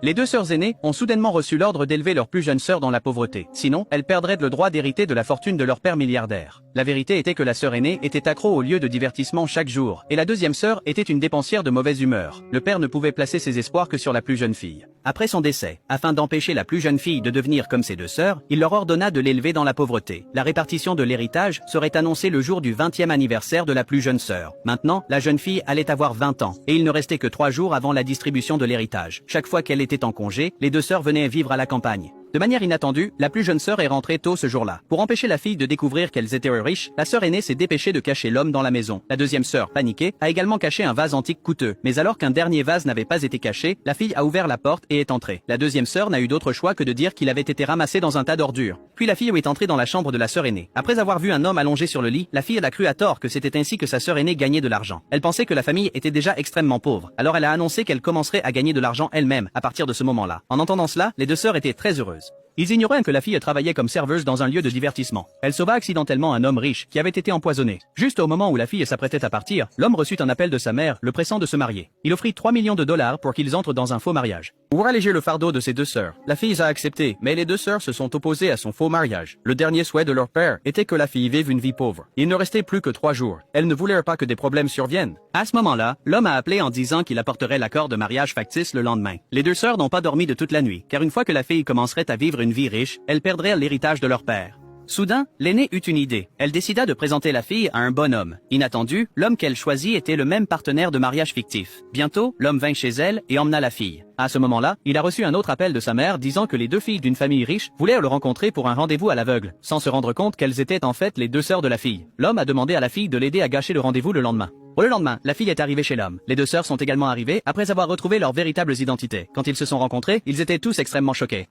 Les deux sœurs aînées ont soudainement reçu l'ordre d'élever leur plus jeune sœur dans la pauvreté. Sinon, elles perdraient le droit d'hériter de la fortune de leur père milliardaire. La vérité était que la sœur aînée était accro aux lieux de divertissement chaque jour, et la deuxième sœur était une dépensière de mauvaise humeur. Le père ne pouvait placer ses espoirs que sur la plus jeune fille. Après son décès, afin d'empêcher la plus jeune fille de devenir comme ses deux sœurs, il leur ordonna de l'élever dans la pauvreté. La répartition de l'héritage serait annoncée le jour du 20e anniversaire de la plus jeune sœur. Maintenant, la jeune fille allait avoir 20 ans, et il ne restait que 3 jours avant la distribution de l'héritage. Chaque fois qu'elle était en congé, les deux sœurs venaient vivre à la campagne. De manière inattendue, la plus jeune sœur est rentrée tôt ce jour-là. Pour empêcher la fille de découvrir qu'elles étaient riches, la sœur aînée s'est dépêchée de cacher l'homme dans la maison. La deuxième sœur, paniquée, a également caché un vase antique coûteux. Mais alors qu'un dernier vase n'avait pas été caché, la fille a ouvert la porte et est entrée. La deuxième sœur n'a eu d'autre choix que de dire qu'il avait été ramassé dans un tas d'ordures. Puis la fille est entrée dans la chambre de la sœur aînée. Après avoir vu un homme allongé sur le lit, la fille a cru à tort que c'était ainsi que sa sœur aînée gagnait de l'argent. Elle pensait que la famille était déjà extrêmement pauvre. Alors elle a annoncé qu'elle commencerait à gagner de l'argent elle-même à partir de ce moment-là. En entendant cela, les deux sœurs étaient très heureuses. Ils ignoraient que la fille travaillait comme serveuse dans un lieu de divertissement. Elle sauva accidentellement un homme riche qui avait été empoisonné. Juste au moment où la fille s'apprêtait à partir, l'homme reçut un appel de sa mère, le pressant de se marier. Il offrit 3 millions de dollars pour qu'ils entrent dans un faux mariage. Pour alléger le fardeau de ses deux sœurs, la fille a accepté, mais les deux sœurs se sont opposées à son faux mariage. Le dernier souhait de leur père était que la fille vive une vie pauvre. Il ne restait plus que 3 jours. Elles ne voulaient pas que des problèmes surviennent. À ce moment-là, l'homme a appelé en disant qu'il apporterait l'accord de mariage factice le lendemain. Les deux sœurs n'ont pas dormi de toute la nuit, car une fois que la fille commencerait à vivre une vie riche, elles perdraient l'héritage de leur père. Soudain, l'aînée eut une idée. Elle décida de présenter la fille à un bonhomme. Inattendu, l'homme qu'elle choisit était le même partenaire de mariage fictif. Bientôt, l'homme vint chez elle et emmena la fille. À ce moment-là, il a reçu un autre appel de sa mère disant que les deux filles d'une famille riche voulaient le rencontrer pour un rendez-vous à l'aveugle, sans se rendre compte qu'elles étaient en fait les deux sœurs de la fille. L'homme a demandé à la fille de l'aider à gâcher le rendez-vous le lendemain. Le lendemain, la fille est arrivée chez l'homme. Les deux sœurs sont également arrivées après avoir retrouvé leurs véritables identités. Quand ils se sont rencontrés, ils étaient tous extrêmement choqués.